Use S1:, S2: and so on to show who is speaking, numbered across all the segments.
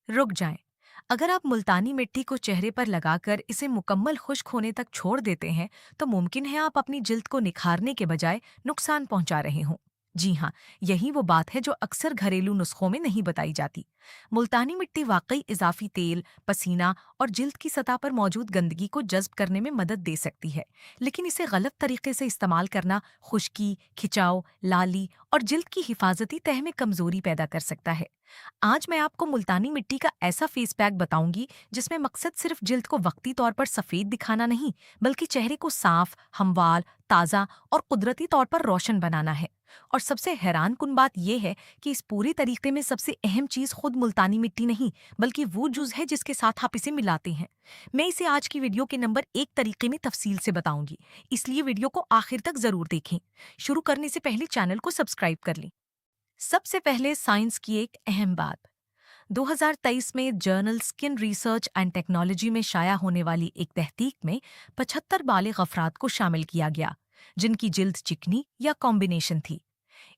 S1: रुक जाएं। अगर आप मुल्तानी मिट्टी को चेहरे पर लगाकर इसे मुकम्मल खुश्क होने तक छोड़ देते हैं, तो मुमकिन है आप अपनी जिल्द को निखारने के बजाय नुकसान पहुंचा रहे हों। जी हाँ, यही वो बात है जो अक्सर घरेलू नुस्खों में नहीं बताई जाती। मुल्तानी मिट्टी वाकई इजाफी तेल, पसीना और जिल्द की सतह पर मौजूद गंदगी को जज्ब करने में मदद दे सकती है, लेकिन इसे गलत तरीके से इस्तेमाल करना खुश्की, खिंचाव, लाली और जिल्द की हिफाजती तह में कमजोरी पैदा कर सकता है। आज मैं आपको मुल्तानी मिट्टी का ऐसा फेस पैक बताऊंगी जिसमें मकसद सिर्फ जिल्द को वक्ती तौर पर सफेद दिखाना नहीं, बल्कि चेहरे को साफ, हमवार, ताज़ा और कुदरती तौर पर रोशन बनाना है। और सबसे हैरान कुन बात यह है कि इस पूरे तरीके में सबसे अहम चीज खुद मुल्तानी मिट्टी नहीं, बल्कि वो जुज है जिसके साथ आप इसे मिलाते हैं। मैं इसे आज की वीडियो के नंबर 1 तरीके में तफसील से बताऊंगी, इसलिए वीडियो को आखिर तक जरूर देखें। शुरू करने से पहले चैनल को सब्सक्राइब कर लें। सबसे पहले साइंस की एक अहम बात। 2023 में journal skin research and technology में शाया होने वाली एक तहकीक में 75 बालिग अफराद को शामिल किया गया, जिनकी जिल्द चिकनी या कॉम्बिनेशन थी।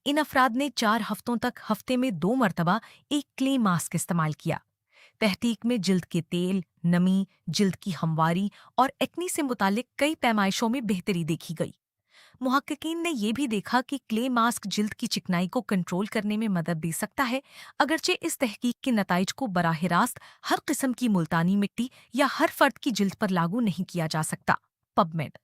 S1: इन अफराद ने 4 हफ्तों तक हफ्ते में 2 मरतबा एक क्ले मास्क इस्तेमाल किया। तहकीक में जिल्द के तेल, नमी, जिल्द की हमवारी और एक्नी से मुतालिक कई पैमाइशों में बेहतरी देखी गई। मुहक्किकीन ने यह भी देखा कि क्ले मास्क जिल्द की चिकनाई को कंट्रोल करने में मदद दे सकता है, अगरचे इस तहकीक के नताइज को बराह रास्त हर किस्म की मुल्तानी मिट्टी या हर फर्द की जिल्द पर लागू नहीं किया जा सकता। पबमेड।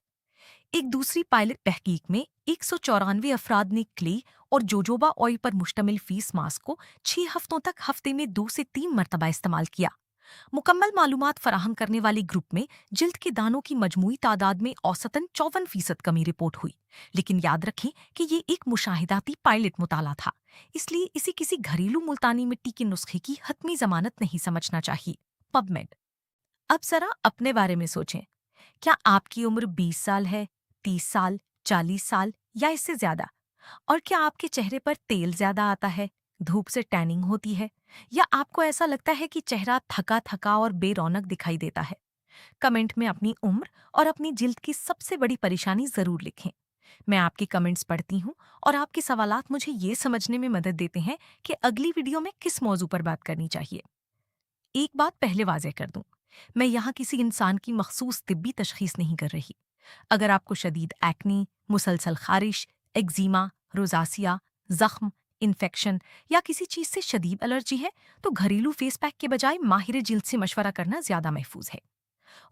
S1: एक दूसरी पायलट तहकीक में 194 अफराद ने क्ले और जोजोबा ऑयल पर मुश्तमिल फीस मास्क को 6 हफ्तों तक हफ्ते में 2 से 3 मरतबा इस्तेमाल किया। मुकम्मल मालूमात फराहम करने वाली ग्रुप में जिल्द के दानों की मजमूई तादाद में औसतन 54% कमी रिपोर्ट हुई। लेकिन याद रखें कि ये एक मुशाहिदाती पायलट मुताला था, इसलिए इसे किसी घरेलू मुल्तानी मिट्टी के नुस्खे की हतमी जमानत नहीं समझना चाहिए। पबमेड। अब जरा अपने बारे में सोचें। क्या आपकी उम्र 20 साल है, 30 साल, 40 साल या इससे ज्यादा? और क्या आपके चेहरे पर तेल ज्यादा आता है, धूप से टैनिंग होती है, या आपको ऐसा लगता है कि चेहरा थका थका और बेरौनक दिखाई देता है? कमेंट में अपनी उम्र और अपनी जिल्द की सबसे बड़ी परेशानी जरूर लिखें। मैं आपके कमेंट्स पढ़ती हूँ और आपके सवालात मुझे ये समझने में मदद देते हैं कि अगली वीडियो में किस मौजू पर बात करनी चाहिए। एक बात पहले वाज़ेह कर दूं, मैं यहाँ किसी इंसान की मखसूस तिब्बी तशखीस नहीं कर रही। अगर आपको शदीद एक्नी, मुसलसल खारिश, एक्जीमा, रोजासिया, जख्म, इन्फेक्शन या किसी चीज़ से शदीद एलर्जी है, तो घरेलू फेस पैक के बजाय माहिर जिल्द से मशवरा करना ज़्यादा महफूज है।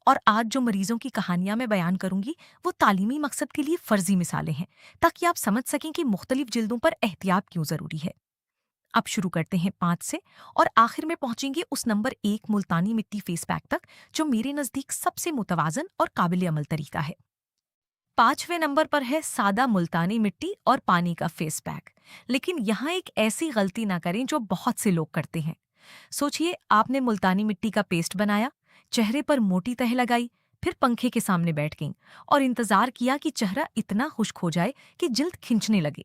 S1: और आज जो मरीजों की कहानियां मैं बयान करूंगी, वो तालीमी मकसद के लिए फर्जी मिसालें हैं, ताकि आप समझ सकें कि मुख्तलिफ जिल्दों पर एहतियात क्यों ज़रूरी है। अब शुरू करते हैं 5 से, और आखिर में पहुंचेंगे उस नंबर 1 मुल्तानी मिट्टी फेस पैक तक, जो मेरे नज़दीक सबसे मुतवाजन और काबिल अमल तरीका है। 5वें नंबर पर है सादा मुल्तानी मिट्टी और पानी का फेस पैक। लेकिन यहाँ एक ऐसी गलती ना करें जो बहुत से लोग करते हैं। सोचिए, आपने मुल्तानी मिट्टी का पेस्ट बनाया, चेहरे पर मोटी तह लगाई, फिर पंखे के सामने बैठ गईं और इंतजार किया कि चेहरा इतना खुश्क हो जाए कि जिल्द खिंचने लगे।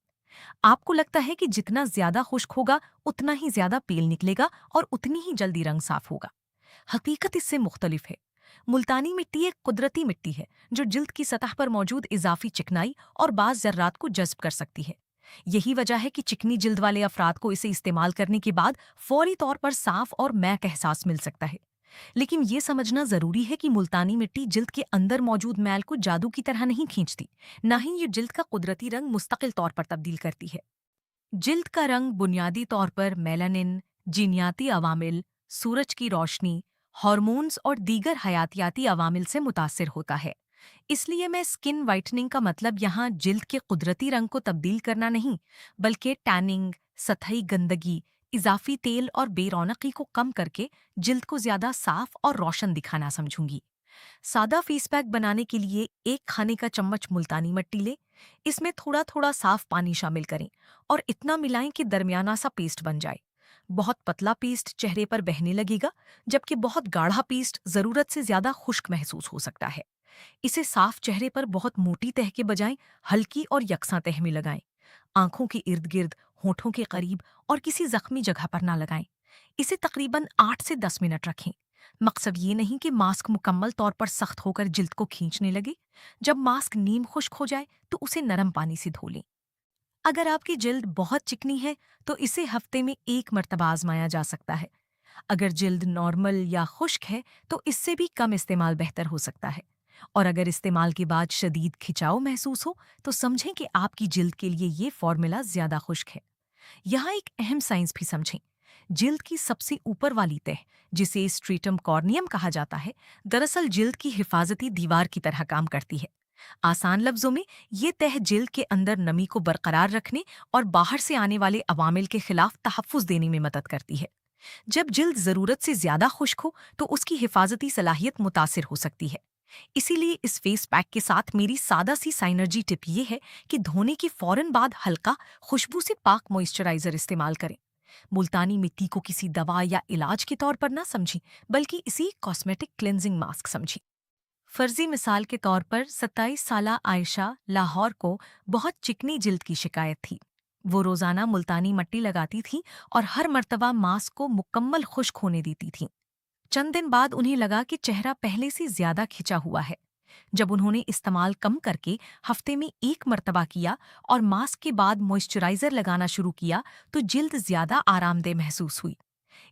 S1: आपको लगता है कि जितना ज्यादा खुश्क होगा उतना ही ज्यादा पेल निकलेगा और उतनी ही जल्दी रंग साफ होगा। हकीकत इससे मुख्तलिफ है। मुल्तानी मिट्टी एक कुदरती मिट्टी है जो जिल्द की सतह पर मौजूद इजाफी चिकनाई और बाज जर्रात को जज्ब कर सकती है। यही वजह है कि चिकनी जिल्द वाले अफराद को इसे इस्तेमाल करने के बाद फौरी तौर पर साफ और महक एहसास मिल सकता है। लेकिन ये समझना जरूरी है कि मुल्तानी मिट्टी जिल्द के अंदर मौजूद मैल को जादू की तरह नहीं खींचती, न ही ये जिल्द का कुदरती रंग मुस्तकिल तौर पर तब्दील करती है। जिल्द का रंग बुनियादी तौर पर मेलानिन, जीनियाती अवामिल, सूरज की रोशनी, हार्मोन्स और दीगर हयातियाती अवामिल से मुतासिर होता है। इसलिए मैं स्किन वाइटनिंग का मतलब यहाँ जिल्द के कुदरती रंग को तब्दील करना नहीं, बल्कि टैनिंग, सतही गंदगी, इजाफी तेल और बेरौनकी को कम करके जिल्द को ज्यादा साफ और रोशन दिखाना समझूंगी। सादा फेस पैक बनाने के लिए 1 खाने का चम्मच मुल्तानी मिट्टी लें। इसमें थोड़ा थोड़ा साफ पानी शामिल करें और इतना मिलाएं कि दरमियाना सा पेस्ट बन जाए। बहुत पतला पेस्ट चेहरे पर बहने लगेगा, जबकि बहुत गाढ़ा पेस्ट जरूरत से ज्यादा खुश्क महसूस हो सकता है। इसे साफ चेहरे पर बहुत मोटी तह के बजाय हल्की और यकसा तह में लगाएं। आंखों के इर्द गिर्द, होठों के करीब और किसी जख्मी जगह पर ना लगाएं। इसे तकरीबन 8 से 10 मिनट रखें। मकसद ये नहीं कि मास्क मुकम्मल तौर पर सख्त होकर जिल्द को खींचने लगे। जब मास्क नीम खुश्क हो जाए तो उसे नरम पानी से धो लें। अगर आपकी जिल्द बहुत चिकनी है तो इसे हफ्ते में 1 मरतबा आजमाया जा सकता है। अगर जिल्द नॉर्मल या खुश्क है तो इससे भी कम इस्तेमाल बेहतर हो सकता है। और अगर इस्तेमाल के बाद शदीद खिंचाव महसूस हो तो समझें कि आपकी जिल्द के लिए ये फॉर्मूला ज्यादा खुश्क है। यहाँ एक अहम साइंस भी समझें। जिल्द की सबसे ऊपर वाली तह, जिसे स्ट्रेटम कॉर्नियम कहा जाता है, दरअसल जिल्द की हिफाजती दीवार की तरह काम करती है। आसान लफ्जों में ये तह जिल्द के अंदर नमी को बरकरार रखने और बाहर से आने वाले अवामिल के खिलाफ तहफ़्फ़ुज़ देने में मदद करती है। जब जिल्द जरूरत से ज्यादा खुश्क हो तो उसकी हिफाजती सलाहियत मुतासिर हो सकती है। इसीलिए इस फेस पैक के साथ मेरी सादा सी साइनर्जी टिप ये है कि धोने के फौरन बाद हल्का खुशबू से पाक मॉइस्चराइजर इस्तेमाल करें। मुल्तानी मिट्टी को किसी दवा या इलाज के तौर पर ना समझें, बल्कि इसी कॉस्मेटिक क्लिनजिंग मास्क समझें। फर्जी मिसाल के तौर पर 27 साला आयशा लाहौर को बहुत चिकनी जिल्द की शिकायत थी। वो रोजाना मुल्तानी मट्टी लगाती थी और हर मर्तबा मास्क को मुकम्मल खुश्क होने देती थी। चंद दिन बाद उन्हें लगा कि चेहरा पहले से ज्यादा खिंचा हुआ है। जब उन्होंने इस्तेमाल कम करके हफ्ते में एक मर्तबा किया और मास्क के बाद मॉइस्चराइजर लगाना शुरू किया तो जिल्द ज्यादा आरामदेह महसूस हुई।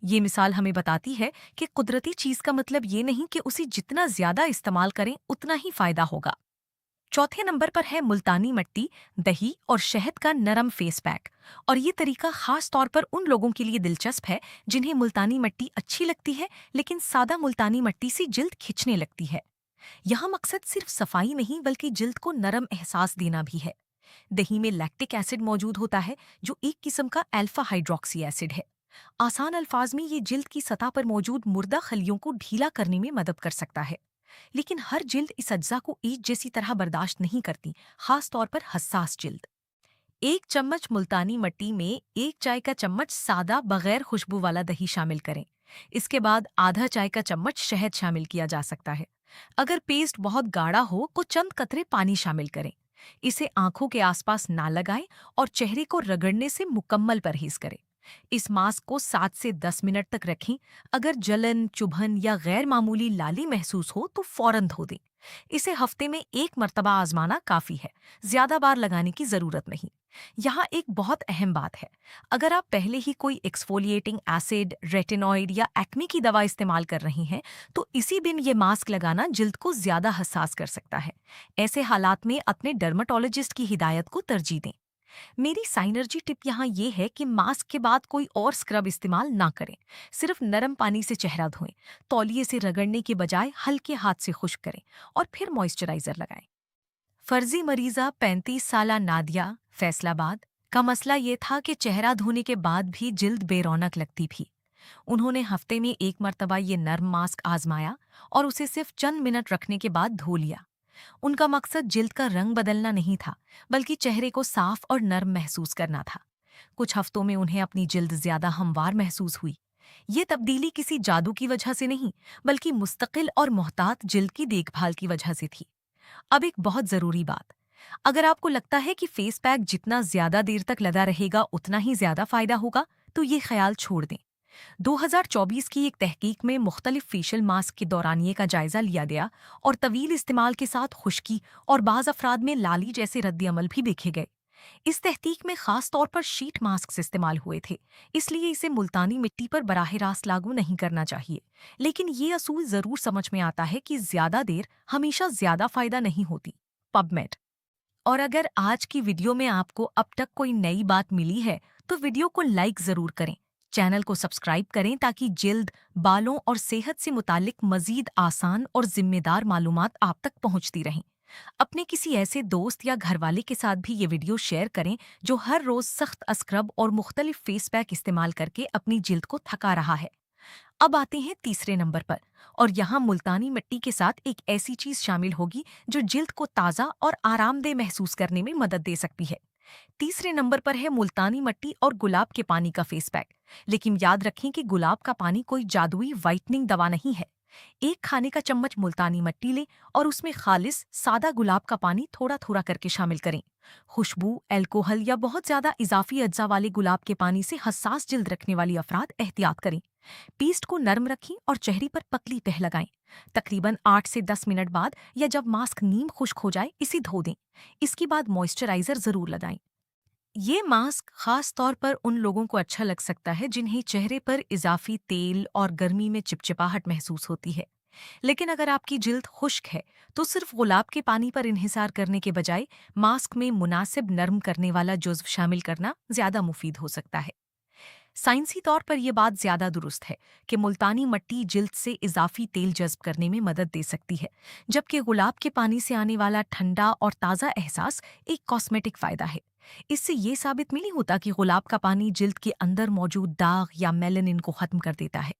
S1: ये मिसाल हमें बताती है कि कुदरती चीज का मतलब ये नहीं कि उसे जितना ज्यादा इस्तेमाल करें उतना ही फायदा होगा। चौथे नंबर पर है मुल्तानी मट्टी, दही और शहद का नरम फेस पैक। और ये तरीका खास तौर पर उन लोगों के लिए दिलचस्प है जिन्हें मुल्तानी मट्टी अच्छी लगती है लेकिन सादा मुल्तानी मट्टी से जिल्द खिंचने लगती है। यहाँ मकसद सिर्फ सफाई नहीं बल्कि जिल्द को नरम एहसास देना भी है। दही में लैक्टिक एसिड मौजूद होता है जो एक किस्म का अल्फा हाइड्रोक्सी एसिड है। आसान अल्फाज में ये जिल्द की सतह पर मौजूद मुर्दा खलियों को ढीला करने में मदद कर सकता है। लेकिन हर जिल्द इस अज्जा को एक जैसी तरह बर्दाश्त नहीं करती, खास तौर पर हसास जिल्द। एक चम्मच मुल्तानी मट्टी में एक चाय का चम्मच सादा बगैर खुशबू वाला दही शामिल करें। इसके बाद आधा चाय का चम्मच शहद शामिल किया जा सकता है। अगर पेस्ट बहुत गाढ़ा हो तो चंद कतरे पानी शामिल करें। इसे आंखों के आसपास ना लगाएं और चेहरे को रगड़ने से मुकम्मल परहेज करें। इस मास्क को 7 से 10 मिनट तक रखें। अगर जलन, चुभन या गैर मामूली लाली महसूस हो तो फौरन धो दें। इसे हफ्ते में एक मर्तबा आजमाना काफी है, ज्यादा बार लगाने की जरूरत नहीं। यहाँ एक बहुत अहम बात है, अगर आप पहले ही कोई एक्सफोलिएटिंग एसिड, रेटिनॉइड या एक्ने की दवा इस्तेमाल कर रही हैं तो इसी दिन ये मास्क लगाना जिल्द को ज्यादा हसास कर सकता है। ऐसे हालात में अपने डर्माटोलॉजिस्ट की हिदायत को तरजीह दें। मेरी साइनर्जी टिप यहाँ ये है कि मास्क के बाद कोई और स्क्रब इस्तेमाल ना करें। सिर्फ नरम पानी से चेहरा धोएं, तौलिए से रगड़ने के बजाय हल्के हाथ से खुश्क करें और फिर मॉइस्चराइजर लगाएं। फर्जी मरीजा 35 साला नादिया, फैसलाबाद का मसला ये था कि चेहरा धोने के बाद भी जिल्द बेरौनक लगती थी। उन्होंने हफ्ते में एक मर्तबा ये नर्म मास्क आजमाया और उसे सिर्फ चंद मिनट रखने के बाद धो लिया। उनका मकसद जिल्द का रंग बदलना नहीं था, बल्कि चेहरे को साफ और नर्म महसूस करना था। कुछ हफ्तों में उन्हें अपनी जिल्द ज्यादा हमवार महसूस हुई। ये तब्दीली किसी जादू की वजह से नहीं, बल्कि मुस्तकिल और मोहतात जिल्द की देखभाल की वजह से थी। अब एक बहुत जरूरी बात, अगर आपको लगता है कि फेस पैक जितना ज्यादा देर तक लगा रहेगा उतना ही ज्यादा फायदा होगा, तो ये ख्याल छोड़ दें। 2024 की एक तहकीक में मुख्तलिफ फेशियल मास्क के दौरानिए का जायजा लिया गया और तवील इस्तेमाल के साथ खुश्की और बाज़ अफराद में लाली जैसे रद्द-ए-अमल भी देखे गए। इस तहकीक में खास तौर पर शीट मास्क इस्तेमाल हुए थे, इसलिए इसे मुल्तानी मिट्टी पर बराह रास्त लागू नहीं करना चाहिए। लेकिन ये असूल जरूर समझ में आता है कि ज्यादा देर हमेशा ज्यादा फायदा नहीं होती। पबमेड। और अगर आज की वीडियो में आपको अब तक कोई नई बात मिली है तो वीडियो को लाइक जरूर करें, चैनल को सब्सक्राइब करें ताकि जिल्द, बालों और सेहत से मुतालिक मजीद आसान और जिम्मेदार मालूमात आप तक पहुंचती रहें। अपने किसी ऐसे दोस्त या घरवाले के साथ भी ये वीडियो शेयर करें जो हर रोज सख्त स्क्रब और मुख्तलिफ फेस पैक इस्तेमाल करके अपनी जिल्द को थका रहा है। अब आते हैं तीसरे नंबर पर, और यहाँ मुल्तानी मिट्टी के साथ एक ऐसी चीज शामिल होगी जो जिल्द को ताज़ा और आरामदेह महसूस करने में मदद दे सकती है। तीसरे नंबर पर है मुल्तानी मिट्टी और गुलाब के पानी का फेस पैक। लेकिन याद रखें कि गुलाब का पानी कोई जादुई वाइटनिंग दवा नहीं है। एक खाने का चम्मच मुल्तानी मिट्टी लें और उसमें खालिस सादा गुलाब का पानी थोड़ा थोड़ा करके शामिल करें। खुशबू, अल्कोहल या बहुत ज्यादा इजाफी अज्जा वाले गुलाब के पानी से हसास जिल्द रखने वाली अफराद एहतियात करें। पेस्ट को नरम रखें और चेहरे पर पतली तह लगाएं। तकरीबन 8 से 10 मिनट बाद या जब मास्क नीम खुश्क हो जाए इसे धो दें। इसके बाद मॉइस्चराइजर जरूर लगाएं। ये मास्क खास तौर पर उन लोगों को अच्छा लग सकता है जिन्हें चेहरे पर इजाफी तेल और गर्मी में चिपचिपाहट महसूस होती है। लेकिन अगर आपकी जिल्द खुश्क है, तो सिर्फ गुलाब के पानी पर इन्हिसार करने के बजाय मास्क में मुनासिब नर्म करने वाला जुज्व शामिल करना ज्यादा मुफीद हो सकता है। साइंसी तौर पर यह बात ज्यादा दुरुस्त है कि मुल्तानी मट्टी जिल्द से इजाफी तेल जज्ब करने में मदद दे सकती है, जबकि गुलाब के पानी से आने वाला ठंडा और ताज़ा एहसास एक कॉस्मेटिक फायदा है। इससे ये साबित नहीं होता कि गुलाब का पानी जिल्द के अंदर मौजूद दाग या मेलानिन को खत्म कर देता है।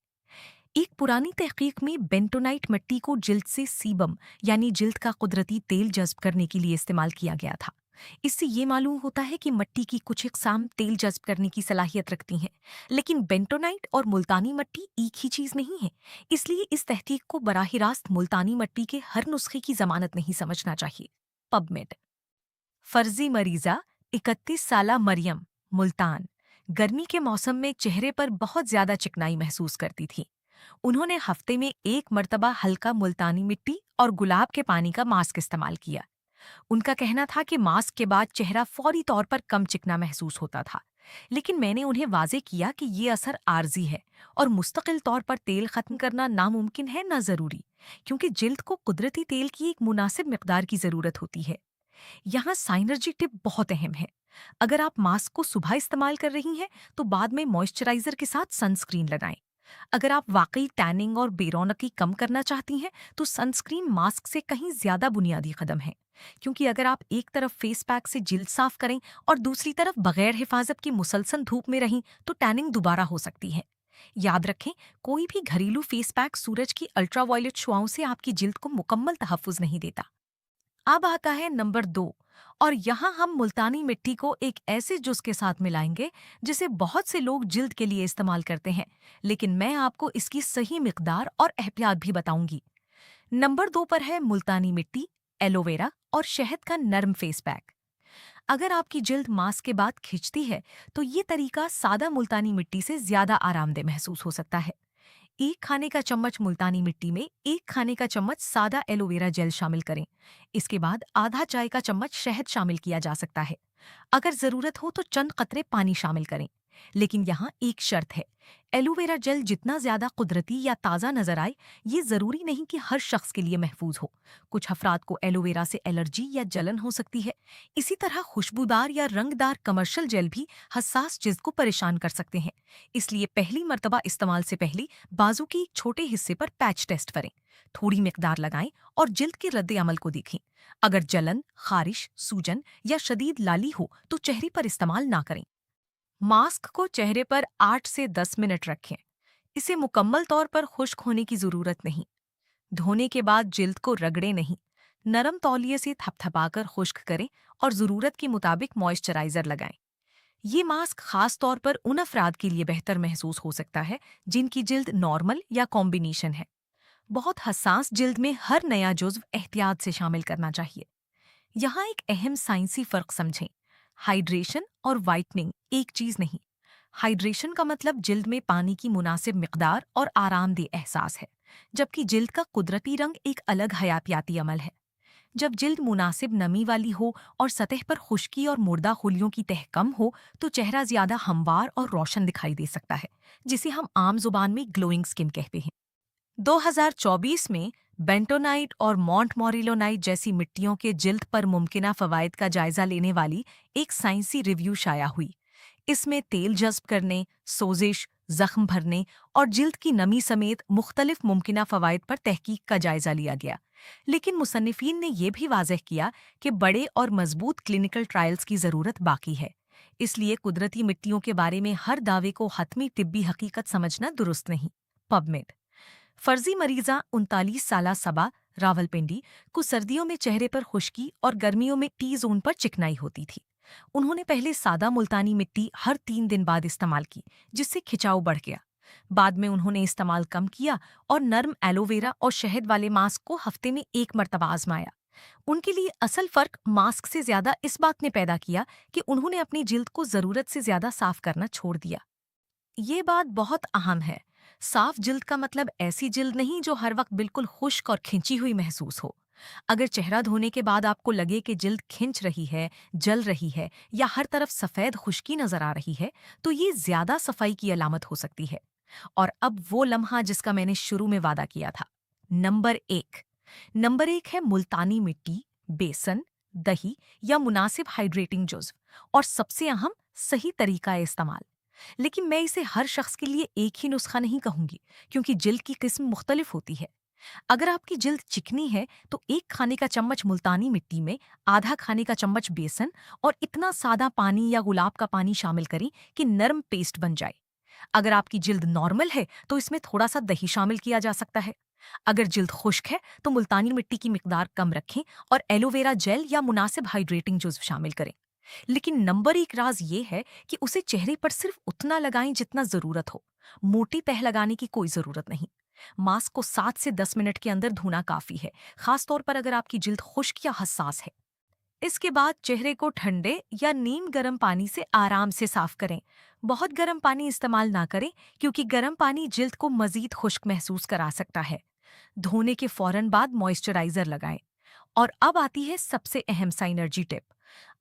S1: एक पुरानी तहकीक में बेंटोनाइट मिट्टी को जिल्द से सीबम यानी जिल्द का कुदरती तेल जज्ब करने के लिए इस्तेमाल किया गया था। इससे ये मालूम होता है कि मिट्टी की कुछ इकसाम तेल जज्ब करने की सलाहियत रखती हैं, लेकिन बेंटोनाइट और मुल्तानी मिट्टी एक ही चीज नहीं है। इसलिए इस तहकीक को बराह रास्त मुल्तानी मिट्टी के हर नुस्खे की जमानत नहीं समझना चाहिए। पबमेड। फर्जी मरीजा 31 साला मरियम, मुल्तान, गर्मी के मौसम में चेहरे पर बहुत ज्यादा चिकनाई महसूस करती थी। उन्होंने हफ्ते में एक मर्तबा हल्का मुल्तानी मिट्टी और गुलाब के पानी का मास्क इस्तेमाल किया। उनका कहना था कि मास्क के बाद चेहरा फौरी तौर पर कम चिकना महसूस होता था, लेकिन मैंने उन्हें वाजे किया कि ये असर आर्जी है और मुस्तकिल तौर पर तेल खत्म करना नामुमकिन है ना जरूरी, क्योंकि जिल्द को कुदरती तेल की एक मुनासिब मिकदार की जरूरत होती है। यहाँ साइनर्जी टिप बहुत अहम है। अगर आप मास्क को सुबह इस्तेमाल कर रही हैं, तो बाद में मॉइस्चराइजर के साथ सनस्क्रीन लगाएं। अगर आप वाकई टैनिंग और बेरौनकी कम करना चाहती हैं, तो सनस्क्रीन मास्क से कहीं ज्यादा बुनियादी कदम है, क्योंकि अगर आप एक तरफ फेस पैक से जिल्द साफ करें और दूसरी तरफ बगैर हिफाजत की मुसलसल धूप में रहीं, तो टैनिंग दोबारा हो सकती है। याद रखें, कोई भी घरेलू फेस पैक सूरज की अल्ट्रावायलेट शुआओं से आपकी जिल्द को मुकम्मल तहफ़्फ़ुज़ नहीं देता। अब आता है नंबर 2, और यहाँ हम मुल्तानी मिट्टी को एक ऐसे जुस के साथ मिलाएंगे जिसे बहुत से लोग जिल्द के लिए इस्तेमाल करते हैं, लेकिन मैं आपको इसकी सही मिकदार और एहतियात भी बताऊंगी। नंबर 2 पर है मुल्तानी मिट्टी, एलोवेरा और शहद का नर्म फेस पैक। अगर आपकी जिल्द मास्क के बाद खिंचती है, तो ये तरीका सादा मुल्तानी मिट्टी से ज्यादा आरामदेह महसूस हो सकता है। एक खाने का चम्मच मुल्तानी मिट्टी में एक खाने का चम्मच सादा एलोवेरा जेल शामिल करें। इसके बाद आधा चाय का चम्मच शहद शामिल किया जा सकता है। अगर जरूरत हो तो चंद कतरे पानी शामिल करें। लेकिन यहाँ एक शर्त है, एलोवेरा जेल जितना ज्यादा कुदरती या ताज़ा नजर आए, ये जरूरी नहीं कि हर शख्स के लिए महफूज हो। कुछ अफराद को एलोवेरा से एलर्जी या जलन हो सकती है। इसी तरह खुशबूदार या रंगदार कमर्शियल जेल भी हसास जिल्द को परेशान कर सकते हैं। इसलिए पहली मर्तबा इस्तेमाल से पहले बाजू के एक छोटे हिस्से पर पैच टेस्ट करें। थोड़ी मिकदार लगाएं और जिल्द के रद्द अमल को देखें। अगर जलन, खारिश, सूजन या शदीद लाली हो, तो चेहरे पर इस्तेमाल ना करें। मास्क को चेहरे पर 8 से 10 मिनट रखें। इसे मुकम्मल तौर पर खुश्क होने की जरूरत नहीं। धोने के बाद जिल्द को रगड़े नहीं, नरम तौलिए से थपथपाकर खुश्क करें और जरूरत के मुताबिक मॉइस्चराइजर लगाएं। ये मास्क खास तौर पर उन अफराद के लिए बेहतर महसूस हो सकता है जिनकी जिल्द नॉर्मल या कॉम्बिनेशन है। बहुत हसास जिल्द में हर नया जुज्व एहतियात से शामिल करना चाहिए। यहाँ एक अहम साइंसी फर्क समझें। हाइड्रेशन और वाइटनिंग एक चीज नहीं। हाइड्रेशन का मतलब जिल्द में पानी की मुनासिब मिकदार और आरामदेह एहसास है, जबकि जिल्द का कुदरती रंग एक अलग हयातियाती अमल है। जब जिल्द मुनासिब नमी वाली हो और सतह पर खुश्की और मुर्दा खुलियों की तह कम हो, तो चेहरा ज्यादा हमवार और रोशन दिखाई दे सकता है, जिसे हम आम जुबान में ग्लोइंग स्किन कहते हैं। 2024 में बेंटोनाइट और मॉन्टमोरिलोनाइट जैसी मिट्टियों के जिल्द पर मुमकिना फवायद का जायजा लेने वाली एक साइंसी रिव्यू शाया हुई। इसमें तेल जज्ब करने, सोजिश, जख्म भरने और जिल्द की नमी समेत मुख्तलिफ मुमकिना फवायद पर तहकीक का जायजा लिया गया। लेकिन मुसन्निफीन ने यह भी वाज़ेह किया कि बड़े और मजबूत क्लिनिकल ट्रायल्स की ज़रूरत बाकी है। इसलिए कुदरती मिट्टियों के बारे में हर दावे को हतमी तिब्बी हकीकत समझना दुरुस्त नहीं। पबमेड। फर्जी मरीजा 39 साला सबा, रावलपिंडी, को सर्दियों में चेहरे पर खुश्की और गर्मियों में टी जोन पर चिकनाई होती थी। उन्होंने पहले सादा मुल्तानी मिट्टी हर 3 दिन बाद इस्तेमाल की, जिससे खिंचाव बढ़ गया। बाद में उन्होंने इस्तेमाल कम किया और नर्म एलोवेरा और शहद वाले मास्क को हफ्ते में एक मरतबा आजमाया। उनके लिए असल फर्क मास्क से ज्यादा इस बात ने पैदा किया कि उन्होंने अपनी जिल्द को जरूरत से ज्यादा साफ करना छोड़ दिया। ये बात बहुत अहम है। साफ जिल्द का मतलब ऐसी जिल्द नहीं जो हर वक्त बिल्कुल खुश्क और खिंची हुई महसूस हो। अगर चेहरा धोने के बाद आपको लगे कि जिल्द खिंच रही है, जल रही है या हर तरफ सफेद खुश्की नजर आ रही है, तो ये ज्यादा सफाई की अलामत हो सकती है। और अब वो लम्हा जिसका मैंने शुरू में वादा किया था। नंबर एक। नंबर एक है मुल्तानी मिट्टी, बेसन, दही या मुनासिब हाइड्रेटिंग जुज़्व। और सबसे अहम, सही तरीका इस्तेमाल। लेकिन मैं इसे हर शख्स के लिए एक ही नुस्खा नहीं कहूंगी, क्योंकि जिल्द की किस्म मुख्तलिफ होती है। अगर आपकी जिल्द चिकनी है तो 1 खाने का चम्मच मुल्तानी मिट्टी में आधा खाने का चम्मच बेसन और इतना सादा पानी या गुलाब का पानी शामिल करें कि नरम पेस्ट बन जाए। अगर आपकी जिल्द नॉर्मल है तो इसमें थोड़ा सा दही शामिल किया जा सकता है। अगर जिल्द खुश्क है तो मुल्तानी मिट्टी की मिकदार कम रखें और एलोवेरा जेल या मुनासिब हाइड्रेटिंग जुज़्व शामिल करें। लेकिन नंबर एक राज ये है कि उसे चेहरे पर सिर्फ उतना लगाएं जितना जरूरत हो। मोटी तह लगाने की कोई जरूरत नहीं। मास्क को 7 से 10 मिनट के अंदर धोना काफी है, खासतौर पर अगर आपकी जिल्द खुश्क या हसास है। इसके बाद चेहरे को ठंडे या नीम गर्म पानी से आराम से साफ करें। बहुत गर्म पानी इस्तेमाल ना करें, क्योंकि गर्म पानी जिल्द को मजीद खुश्क महसूस करा सकता है। धोने के फौरन बाद मॉइस्चराइजर लगाएं। और अब आती है सबसे अहम साइनर्जी टिप।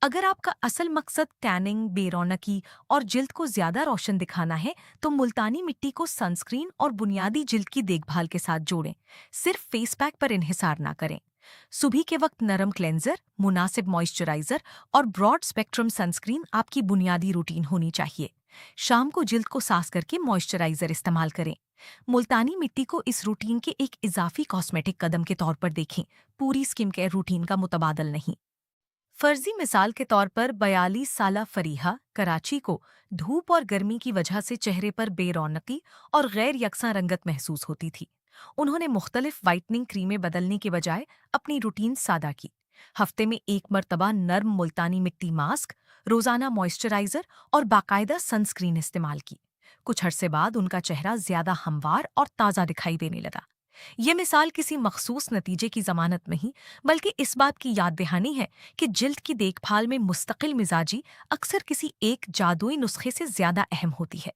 S1: अगर आपका असल मकसद टैनिंग, बेरौनकी और जिल्द को ज्यादा रोशन दिखाना है, तो मुल्तानी मिट्टी को सनस्क्रीन और बुनियादी जिल्द की देखभाल के साथ जोड़ें। सिर्फ फेस पैक पर इन्हिसार ना करें। सुबह के वक्त नरम क्लेंजर, मुनासिब मॉइस्चराइजर और ब्रॉड स्पेक्ट्रम सनस्क्रीन आपकी बुनियादी रूटीन होनी चाहिए। शाम को जिल्द को साफ करके मॉइस्चराइजर इस्तेमाल करें। मुल्तानी मिट्टी को इस रूटीन के एक इजाफी कॉस्मेटिक कदम के तौर पर देखें, पूरी स्किन केयर रूटीन का मुतबादल नहीं। फर्जी मिसाल के तौर पर 42 साला फरीहा कराची को धूप और गर्मी की वजह से चेहरे पर बेरौनकी और गैर यकसा रंगत महसूस होती थी। उन्होंने मुख्तलिफ वाइटनिंग क्रीमें बदलने के बजाय अपनी रूटीन सादा की। हफ्ते में एक मरतबा नर्म मुल्तानी मिट्टी मास्क, रोजाना मॉइस्चराइजर और बाकायदा सनस्क्रीन इस्तेमाल की। कुछ अरसे बाद उनका चेहरा ज्यादा हमवार और ताज़ा दिखाई देने लगा। ये मिसाल किसी मखसूस नतीजे की जमानत नहीं, बल्कि इस बात की याद दहानी है कि जिल्द की देखभाल में मुस्तकिल मिजाजी अक्सर किसी एक जादुई नुस्खे से ज्यादा अहम होती है।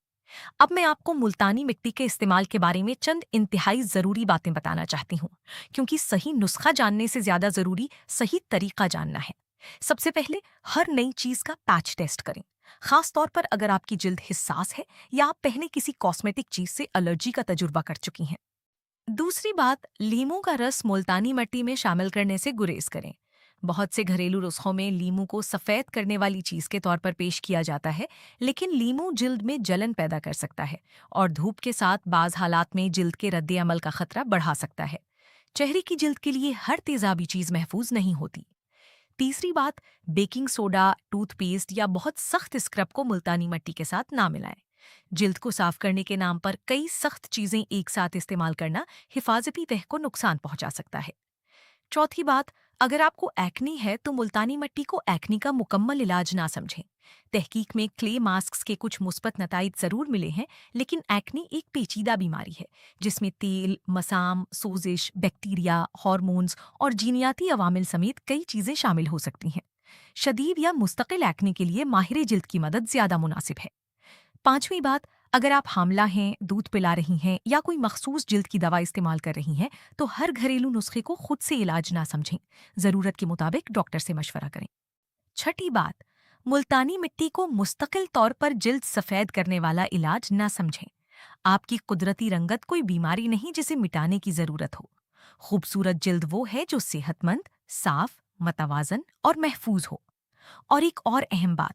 S1: अब मैं आपको मुल्तानी मिट्टी के इस्तेमाल के बारे में चंद इंतहाई जरूरी बातें बताना चाहती हूँ, क्योंकि सही नुस्खा जानने से ज्यादा जरूरी सही तरीका जानना है। सबसे पहले, हर नई चीज का पैच टेस्ट करें, खास तौर पर अगर आपकी जिल्द हिस्सास है या आप पहले किसी कॉस्मेटिक चीज से एलर्जी का तजुर्बा कर चुकी हैं। दूसरी बात, लीमू का रस मुल्तानी मिट्टी में शामिल करने से गुरेज करें। बहुत से घरेलू नुस्खों में लीमू को सफेद करने वाली चीज के तौर पर पेश किया जाता है, लेकिन लीमू जिल्द में जलन पैदा कर सकता है और धूप के साथ बाज हालात में जिल्द के रद्द अमल का खतरा बढ़ा सकता है। चेहरे की जिल्द के लिए हर तेजाबी चीज महफूज नहीं होती। तीसरी बात, बेकिंग सोडा, टूथपेस्ट या बहुत सख्त स्क्रब को मुल्तानी मिट्टी के साथ ना मिलाएं। जिल्द को साफ करने के नाम पर कई सख्त चीजें एक साथ इस्तेमाल करना हिफाजती तह को नुकसान पहुंचा सकता है। चौथी बात, अगर आपको एक्नी है तो मुल्तानी मिट्टी को एक्नी का मुकम्मल इलाज ना समझें। तहकीक में क्ले मास्क के कुछ मुस्बत नताइज जरूर मिले हैं, लेकिन एक्नी एक पेचीदा बीमारी है जिसमें तेल, मसाम, सोजिश, बैक्टीरिया, हार्मोन्स और जीनियाती अवामिल समेत कई चीजें शामिल हो सकती हैं। शदीद या मुस्तकिल एक्नी के लिए माहिर जिल्द की मदद ज्यादा मुनासिब है। पांचवी बात, अगर आप हामला हैं, दूध पिला रही हैं या कोई मखसूस जिल्द की दवा इस्तेमाल कर रही हैं, तो हर घरेलू नुस्खे को खुद से इलाज ना समझें। जरूरत के मुताबिक डॉक्टर से मशवरा करें। छठी बात, मुल्तानी मिट्टी को मुस्तकिल तौर पर जिल्द सफेद करने वाला इलाज ना समझें। आपकी कुदरती रंगत कोई बीमारी नहीं जिसे मिटाने की जरूरत हो। खूबसूरत जिल्द वो है जो सेहतमंद, साफ, मतवाजन और महफूज हो। और एक और अहम बात,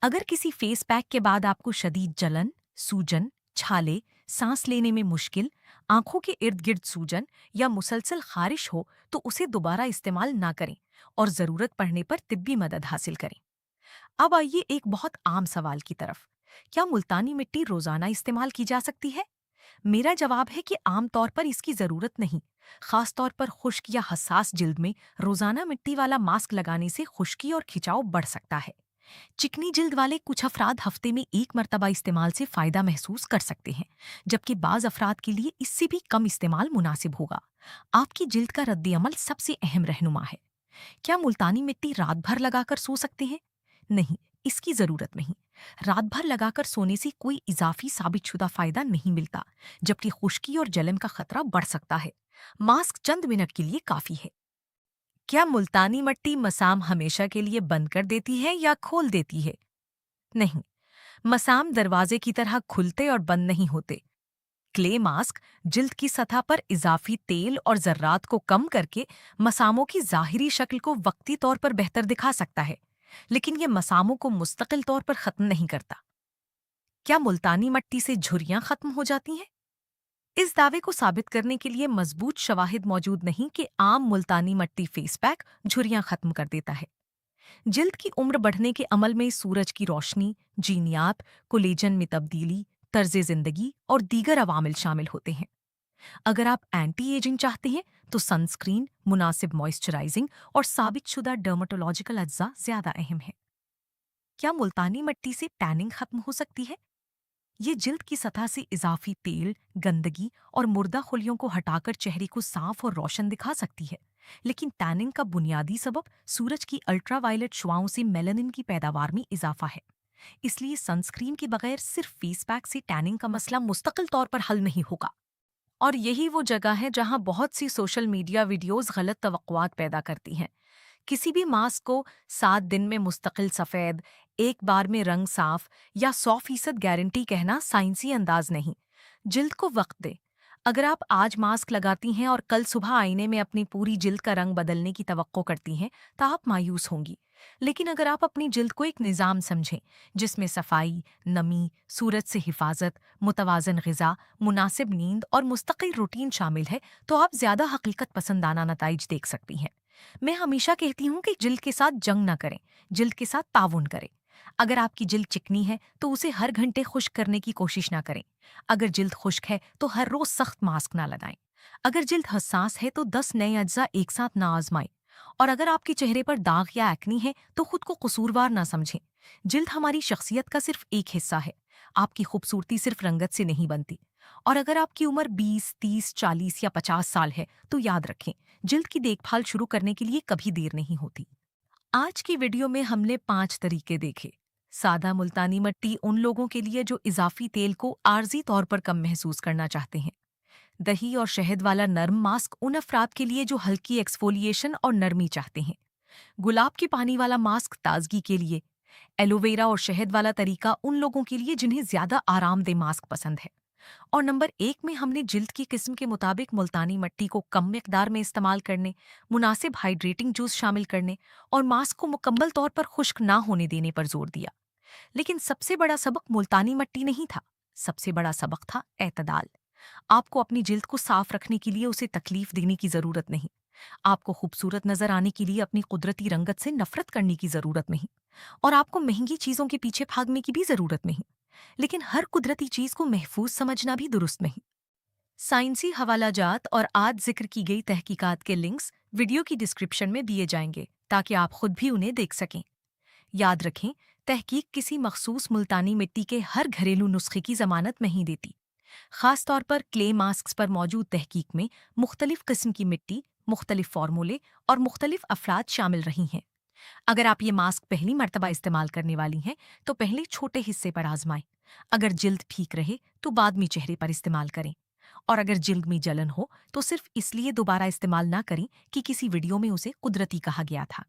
S1: अगर किसी फेस पैक के बाद आपको शदीद जलन, सूजन, छाले, सांस लेने में मुश्किल, आंखों के इर्द गिर्द सूजन या मुसलसल खारिश हो, तो उसे दोबारा इस्तेमाल ना करें और जरूरत पड़ने पर तिब्बी मदद हासिल करें। अब आइए एक बहुत आम सवाल की तरफ। क्या मुल्तानी मिट्टी रोजाना इस्तेमाल की जा सकती है? मेरा जवाब है कि आमतौर पर इसकी जरूरत नहीं। खास तौर पर खुश्क या हसास जिल्द में रोजाना मिट्टी वाला मास्क लगाने से खुश्की और खिंचाव बढ़ सकता है। चिकनी जिल्द वाले कुछ अफराद हफ्ते में एक मरतबा इस्तेमाल से फायदा महसूस कर सकते हैं, जबकि बाज अफराद के लिए इससे भी कम इस्तेमाल मुनासिब होगा। आपकी जिल्द का रद्द अमल सबसे अहम रहनुमा है। क्या मुल्तानी मिट्टी रात भर लगाकर सो सकते हैं? नहीं, इसकी जरूरत नहीं। रात भर लगाकर सोने से कोई इजाफी साबितशुदा फायदा नहीं मिलता, जबकि खुश्की और जलन का खतरा बढ़ सकता है। मास्क चंद मिनट के लिए काफी है। क्या मुल्तानी मट्टी मसाम हमेशा के लिए बंद कर देती है या खोल देती है? नहीं, मसाम दरवाजे की तरह खुलते और बंद नहीं होते। क्ले मास्क जिल्द की सतह पर इजाफी तेल और जर्रात को कम करके मसामों की जाहिरी शक्ल को वक्ती तौर पर बेहतर दिखा सकता है, लेकिन ये मसामों को मुस्तकिल तौर पर खत्म नहीं करता। क्या मुल्तानी मट्टी से झुर्रियां खत्म हो जाती हैं? इस दावे को साबित करने के लिए मजबूत शवाहिद मौजूद नहीं कि आम मुल्तानी मट्टी फेस पैक झुर्रियां खत्म कर देता है। जिल्द की उम्र बढ़ने के अमल में सूरज की रोशनी, जीनियात, कोलेजन में तब्दीली, तर्ज जिंदगी और दीगर अवामिल शामिल होते हैं। अगर आप एंटी एजिंग चाहते हैं तो सनस्क्रीन, मुनासिब मॉइस्चराइजिंग और साबितशुदा डर्मेटोलॉजिकल अज्जा ज्यादा अहम है। क्या मुल्तानी मट्टी से टैनिंग खत्म हो सकती है? ये जिल्द की सतह से इजाफी तेल, गंदगी और मुर्दा खुलियों को हटाकर चेहरे को साफ और रोशन दिखा सकती है, लेकिन टैनिंग का बुनियादी सबब सूरज की अल्ट्रावायलेट शुआओं से मेलानिन की पैदावार में इजाफा है। इसलिए सनस्क्रीन के बगैर सिर्फ फेस पैक से टैनिंग का मसला मुस्तकिल तौर पर हल नहीं होगा। और यही वो जगह है जहां बहुत सी सोशल मीडिया वीडियोस गलत तवक्कुआत पैदा करती हैं। किसी भी मास्क को 7 दिन में मुस्तकिल सफ़ेद, एक बार में रंग साफ या 100% गारंटी कहना साइंसी अंदाज नहीं। जिल्द को वक्त दे। अगर आप आज मास्क लगाती हैं और कल सुबह आईने में अपनी पूरी जिल्द का रंग बदलने की तवक्को करती हैं, तो आप मायूस होंगी। लेकिन अगर आप अपनी जिल्द को एक निज़ाम समझें, जिसमें सफाई, नमी, सूरज से हिफाजत, मुतवाजन ग़िज़ा, मुनासिब नींद और मुस्तकिल रूटीन शामिल है, तो आप ज़्यादा हकीकत पसंदाना नताइज देख सकती हैं। मैं हमेशा कहती हूँ कि जिल्द के साथ जंग न करें, जिल्द के साथ ताउन करें। अगर आपकी जिल्द चिकनी है तो उसे हर घंटे खुश्क करने की कोशिश ना करें। अगर जिल्द खुश्क है तो हर रोज सख्त मास्क ना लगाएं। अगर जिल्द हसास है तो 10 नए अज्जा एक साथ ना आजमाएं। और अगर आपके चेहरे पर दाग या एक्नी है तो खुद को कसूरवार ना समझें। जिल्द हमारी शख्सियत का सिर्फ एक हिस्सा है। आपकी खूबसूरती सिर्फ रंगत से नहीं बनती। और अगर आपकी उम्र 20, 30, 40 या 50 साल है तो याद रखें, जिल्द की देखभाल शुरू करने के लिए कभी देर नहीं होती। आज की वीडियो में हमने 5 तरीके देखे। सादा मुल्तानी मट्टी उन लोगों के लिए जो इजाफी तेल को आर्जी तौर पर कम महसूस करना चाहते हैं। दही और शहद वाला नर्म मास्क उन अफराद के लिए जो हल्की एक्सफोलिएशन और नरमी चाहते हैं। गुलाब के पानी वाला मास्क ताजगी के लिए। एलोवेरा और शहद वाला तरीका उन लोगों के लिए जिन्हें ज्यादा आरामदेह मास्क पसंद है। और नंबर 1 में हमने जिल्द की किस्म के मुताबिक मुल्तानी मट्टी को कम मिकदार में इस्तेमाल करने, मुनासिब हाइड्रेटिंग जूस शामिल करने और मास्क को मुकम्मल तौर पर खुश्क ना होने देने पर जोर दिया। लेकिन सबसे बड़ा सबक मुल्तानी मट्टी नहीं था, सबसे बड़ा सबक था एतदाल। आपको अपनी जिल्द को साफ रखने के लिए उसे तकलीफ देने की जरूरत नहीं। आपको खूबसूरत नजर आने के लिए अपनी कुदरती रंगत से नफरत करने की जरूरत नहीं। और आपको महंगी चीजों के पीछे भागने की भी जरूरत नहीं। लेकिन हर कुदरती चीज को महफूज समझना भी दुरुस्त नहीं। साइंसी हवालाजात और आज जिक्र की गई तहकीकात के लिंक्स वीडियो की डिस्क्रिप्शन में दिए जाएंगे ताकि आप खुद भी उन्हें देख सकें। याद रखें, तहकीक किसी मखसूस मुल्तानी मिट्टी के हर घरेलू नुस्खे की जमानत नहीं देती। खास तौर पर क्ले मास्क पर मौजूद तहकीक में मुख्तलिफ किस्म की मिट्टी, मुख्तलिफ फार्मूले और मुख्तलिफ अफराद शामिल रही हैं। अगर आप ये मास्क पहली मर्तबा इस्तेमाल करने वाली हैं तो पहले छोटे हिस्से पर आजमाएं। अगर जिल्द ठीक रहे तो बाद में चेहरे पर इस्तेमाल करें। और अगर जिल्द में जलन हो तो सिर्फ इसलिए दोबारा इस्तेमाल ना करें कि किसी वीडियो में उसे कुदरती कहा गया था।